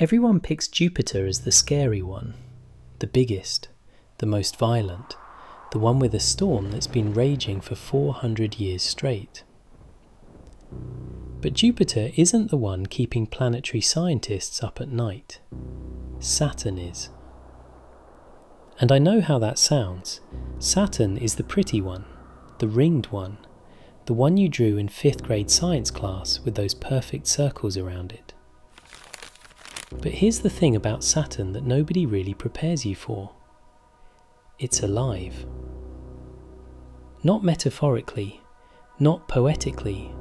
Everyone picks Jupiter as the scary one, the biggest, the most violent, the one with a storm that's been raging for 400 years straight. But Jupiter isn't the one keeping planetary scientists up at night. Saturn is. And I know how that sounds. Saturn is the pretty one, the ringed one, the one you drew in 5th grade science class with those perfect circles around it. But here's the thing about Saturn that nobody really prepares you for. It's alive. Not metaphorically, not poetically.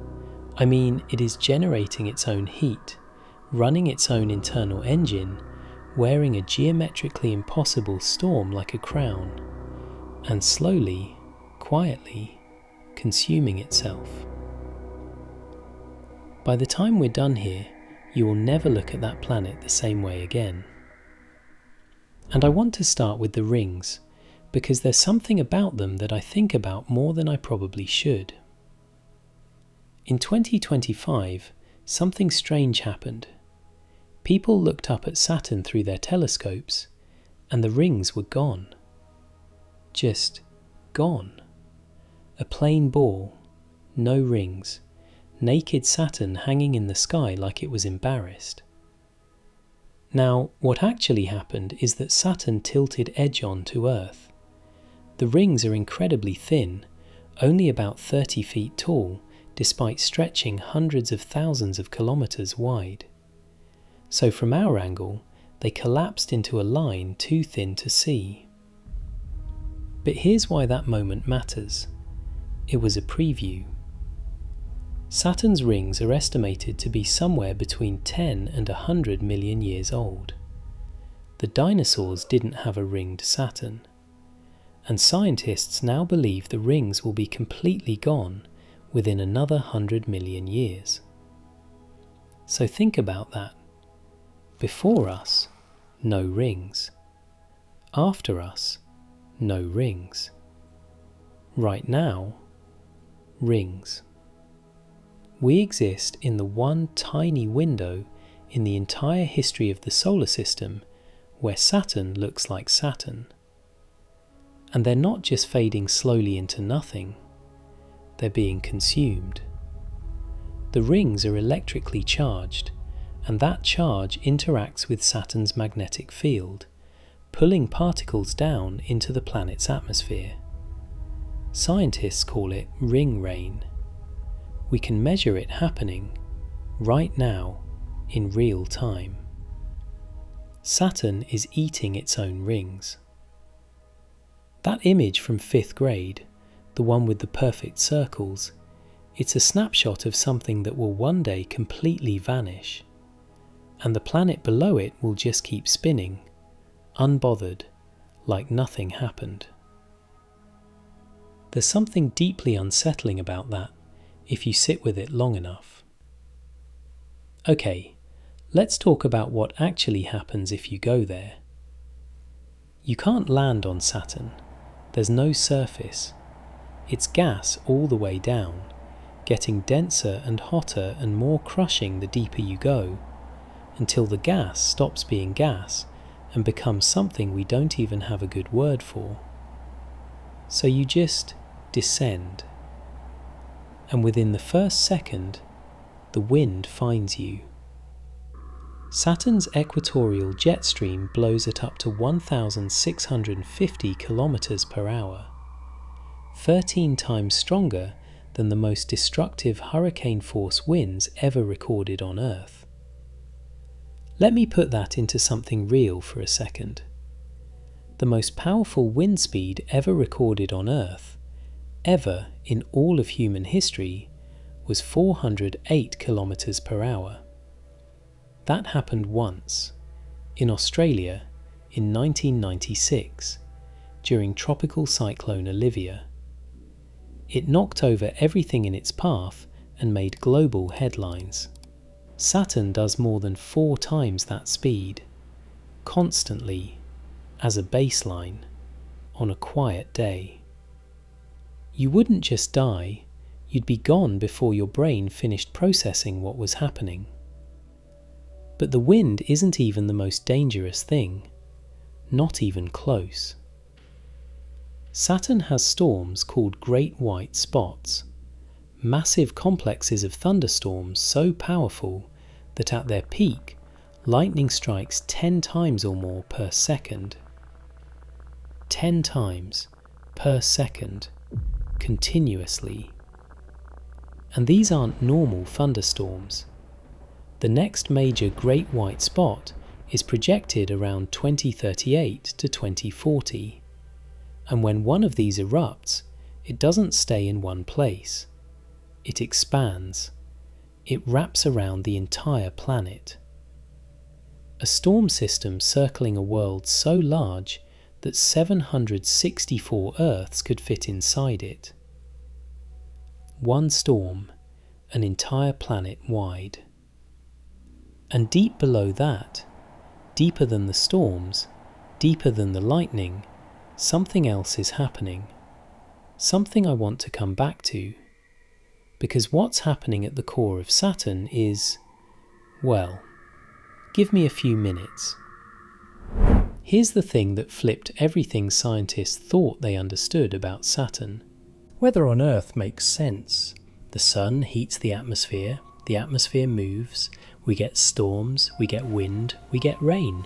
I mean, it is generating its own heat, running its own internal engine, wearing a geometrically impossible storm like a crown, and slowly, quietly, consuming itself. By the time we're done here, you will never look at that planet the same way again. And I want to start with the rings, because there's something about them that I think about more than I probably should. In 2025, something strange happened. People looked up at Saturn through their telescopes, and the rings were gone. Just gone. A plain ball, no rings, naked Saturn hanging in the sky like it was embarrassed. Now, what actually happened is that Saturn tilted edge-on to Earth. The rings are incredibly thin, only about 30 feet tall, despite stretching hundreds of thousands of kilometers wide. So from our angle, they collapsed into a line too thin to see. But here's why that moment matters. It was a preview. Saturn's rings are estimated to be somewhere between 10 and 100 million years old. The dinosaurs didn't have a ringed Saturn. And scientists now believe the rings will be completely gone within another 100 million years. So think about that. Before us, no rings. After us, no rings. Right now, rings. We exist in the one tiny window in the entire history of the solar system where Saturn looks like Saturn. And they're not just fading slowly into nothing, they're being consumed. The rings are electrically charged, and that charge interacts with Saturn's magnetic field, pulling particles down into the planet's atmosphere. Scientists call it ring rain. We can measure it happening, right now, in real time. Saturn is eating its own rings. That image from 5th grade, the one with the perfect circles, it's a snapshot of something that will one day completely vanish. And the planet below it will just keep spinning, unbothered, like nothing happened. There's something deeply unsettling about that, if you sit with it long enough. Okay, let's talk about what actually happens if you go there. You can't land on Saturn. There's no surface. It's gas all the way down, getting denser and hotter and more crushing the deeper you go, until the gas stops being gas and becomes something we don't even have a good word for. So you just descend. And within the first second, the wind finds you. Saturn's equatorial jet stream blows at up to 1,650 kilometers per hour, 13 times stronger than the most destructive hurricane-force winds ever recorded on Earth. Let me put that into something real for a second. The most powerful wind speed ever recorded on Earth, ever in all of human history, was 408 kilometers per hour. That happened once, in Australia, in 1996, during Tropical Cyclone Olivia. It knocked over everything in its path and made global headlines. Saturn does more than 4 times that speed, constantly, as a baseline, on a quiet day. You wouldn't just die, you'd be gone before your brain finished processing what was happening. But the wind isn't even the most dangerous thing, not even close. Saturn has storms called great white spots, massive complexes of thunderstorms so powerful that at their peak, lightning strikes 10 times or more per second. 10 times per second, continuously. And these aren't normal thunderstorms. The next major great white spot is projected around 2038 to 2040. And when one of these erupts, it doesn't stay in one place. It expands. It wraps around the entire planet. A storm system circling a world so large that 764 Earths could fit inside it. One storm, an entire planet wide. And deep below that, deeper than the storms, deeper than the lightning, something else is happening. Something I want to come back to. Because what's happening at the core of Saturn is, well, give me a few minutes. Here's the thing that flipped everything scientists thought they understood about Saturn. Weather on Earth makes sense. The sun heats the atmosphere moves, we get storms, we get wind, we get rain.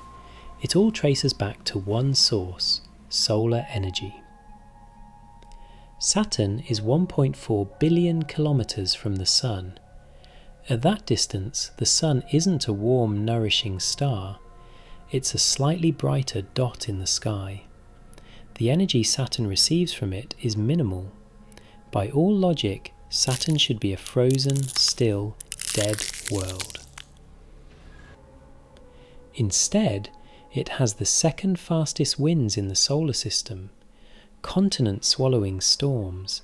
It all traces back to one source, solar energy. Saturn is 1.4 billion kilometers from the Sun. At that distance, the Sun isn't a warm, nourishing star. It's a slightly brighter dot in the sky. The energy Saturn receives from it is minimal. By all logic, Saturn should be a frozen, still, dead world. Instead, it has the second fastest winds in the solar system, continents swallowing storms,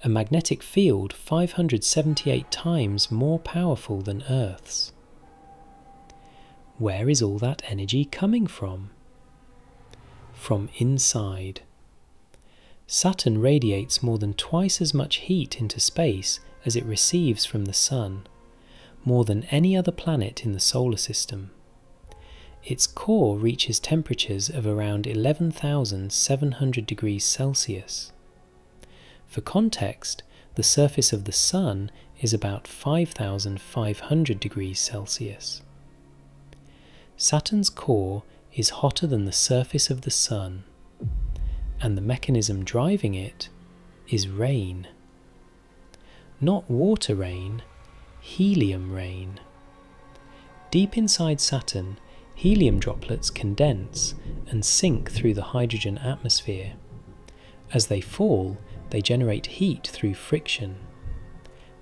a magnetic field 578 times more powerful than Earth's. Where is all that energy coming from? From inside. Saturn radiates more than twice as much heat into space as it receives from the Sun, more than any other planet in the solar system. Its core reaches temperatures of around 11,700 degrees Celsius. For context, the surface of the Sun is about 5,500 degrees Celsius. Saturn's core is hotter than the surface of the Sun, and the mechanism driving it is rain. Not water rain, helium rain. Deep inside Saturn, helium droplets condense and sink through the hydrogen atmosphere. As they fall, they generate heat through friction.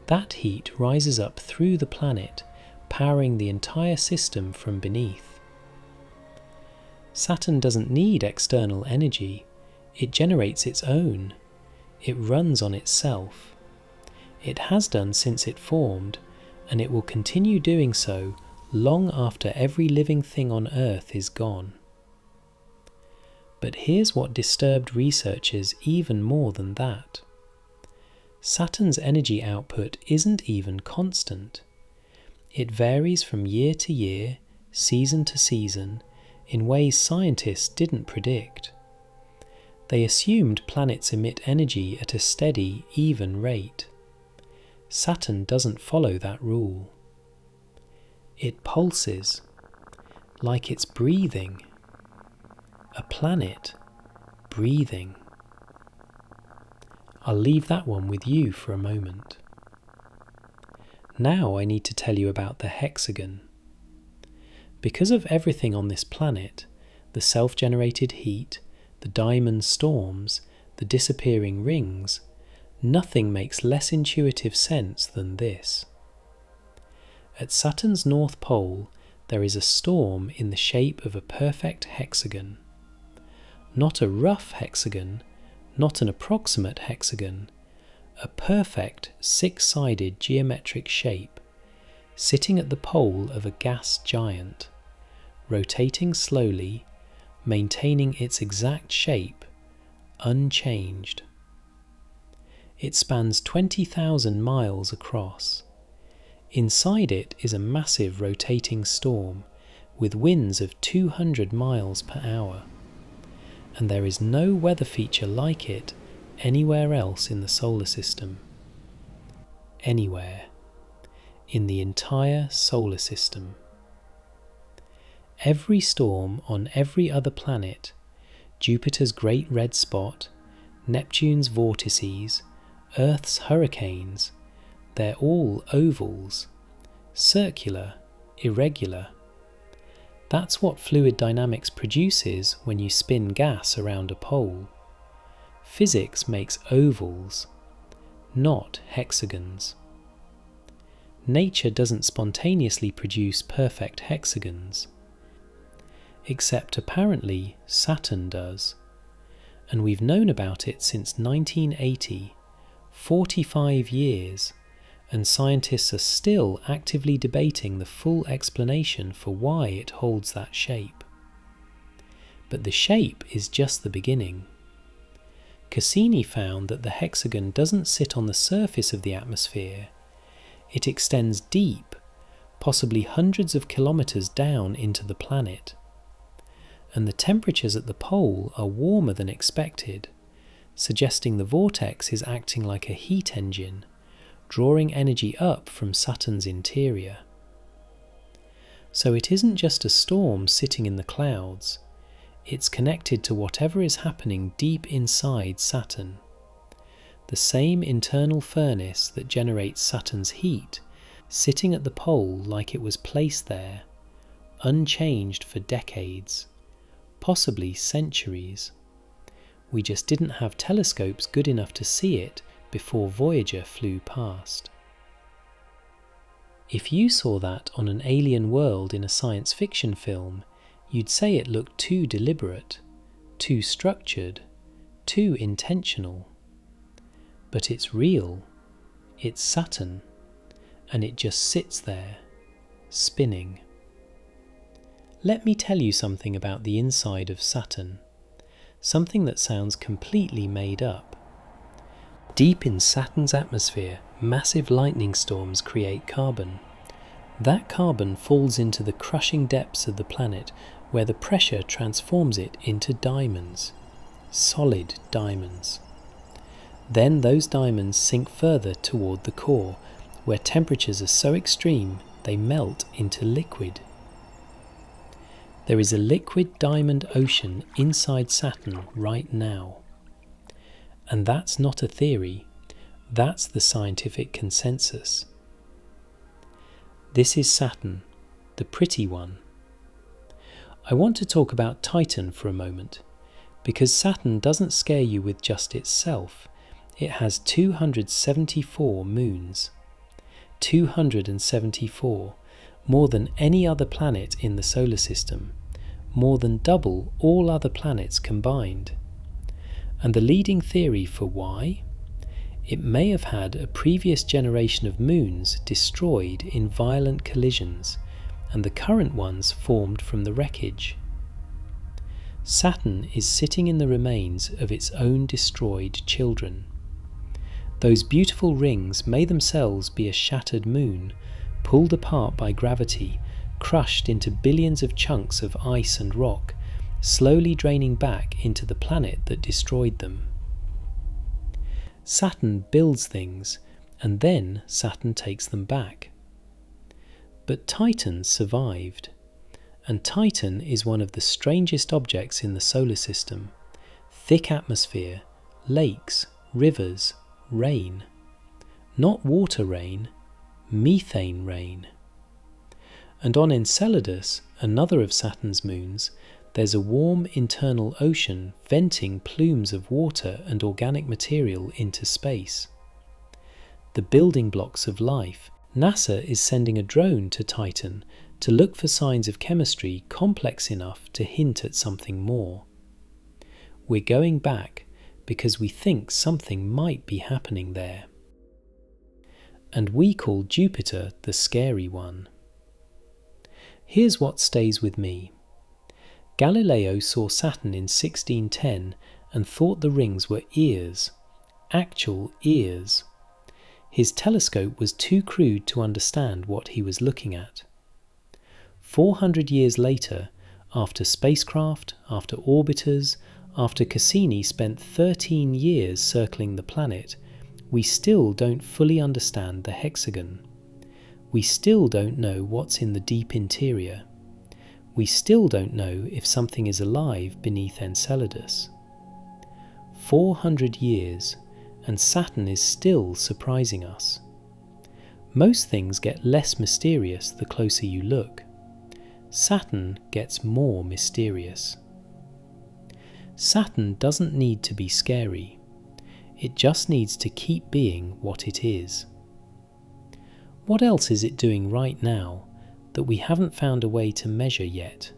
That heat rises up through the planet, powering the entire system from beneath. Saturn doesn't need external energy. It generates its own. It runs on itself. It has done since it formed, and it will continue doing so long after every living thing on Earth is gone. But here's what disturbed researchers even more than that. Saturn's energy output isn't even constant. It varies from year to year, season to season, in ways scientists didn't predict. They assumed planets emit energy at a steady, even rate. Saturn doesn't follow that rule. It pulses, like it's breathing. A planet breathing. I'll leave that one with you for a moment. Now I need to tell you about the hexagon. Because of everything on this planet, the self-generated heat, the diamond storms, the disappearing rings, nothing makes less intuitive sense than this. At Saturn's North Pole, there is a storm in the shape of a perfect hexagon. Not a rough hexagon, not an approximate hexagon, a perfect six-sided geometric shape, sitting at the pole of a gas giant, rotating slowly, maintaining its exact shape, unchanged. It spans 20,000 miles across. Inside it is a massive rotating storm with winds of 200 miles per hour, and there is no weather feature like it anywhere else in the solar system. Anywhere. In the entire solar system. Every storm on every other planet, Jupiter's great red spot, Neptune's vortices, Earth's hurricanes, they're all ovals, circular, irregular. That's what fluid dynamics produces when you spin gas around a pole. Physics makes ovals, not hexagons. Nature doesn't spontaneously produce perfect hexagons, except apparently Saturn does, and we've known about it since 1980, 45 years, and scientists are still actively debating the full explanation for why it holds that shape. But the shape is just the beginning. Cassini found that the hexagon doesn't sit on the surface of the atmosphere. It extends deep, possibly hundreds of kilometers down into the planet. And the temperatures at the pole are warmer than expected, suggesting the vortex is acting like a heat engine, drawing energy up from Saturn's interior. So it isn't just a storm sitting in the clouds, it's connected to whatever is happening deep inside Saturn. The same internal furnace that generates Saturn's heat, sitting at the pole like it was placed there, unchanged for decades, possibly centuries. We just didn't have telescopes good enough to see it before Voyager flew past. If you saw that on an alien world in a science fiction film, you'd say it looked too deliberate, too structured, too intentional. But it's real, it's Saturn, and it just sits there, spinning. Let me tell you something about the inside of Saturn, something that sounds completely made up. Deep in Saturn's atmosphere, massive lightning storms create carbon. That carbon falls into the crushing depths of the planet, where the pressure transforms it into diamonds, solid diamonds. Then those diamonds sink further toward the core, where temperatures are so extreme they melt into liquid. There is a liquid diamond ocean inside Saturn right now. And that's not a theory, that's the scientific consensus. This is Saturn, the pretty one. I want to talk about Titan for a moment, because Saturn doesn't scare you with just itself. It has 274 moons. 274, more than any other planet in the solar system, more than double all other planets combined. And the leading theory for why? It may have had a previous generation of moons destroyed in violent collisions, and the current ones formed from the wreckage. Saturn is sitting in the remains of its own destroyed children. Those beautiful rings may themselves be a shattered moon, pulled apart by gravity, crushed into billions of chunks of ice and rock, slowly draining back into the planet that destroyed them. Saturn builds things, and then Saturn takes them back. But Titan survived, and Titan is one of the strangest objects in the solar system. Thick atmosphere, lakes, rivers, rain. Not water rain, methane rain. And on Enceladus, another of Saturn's moons, there's a warm internal ocean venting plumes of water and organic material into space. The building blocks of life. NASA is sending a drone to Titan to look for signs of chemistry complex enough to hint at something more. We're going back because we think something might be happening there. And we call Jupiter the scary one. Here's what stays with me. Galileo saw Saturn in 1610 and thought the rings were ears, actual ears. His telescope was too crude to understand what he was looking at. 400 years later, after spacecraft, after orbiters, after Cassini spent 13 years circling the planet, we still don't fully understand the hexagon. We still don't know what's in the deep interior. We still don't know if something is alive beneath Enceladus. 400 years, and Saturn is still surprising us. Most things get less mysterious the closer you look. Saturn gets more mysterious. Saturn doesn't need to be scary. It just needs to keep being what it is. What else is it doing right now that we haven't found a way to measure yet?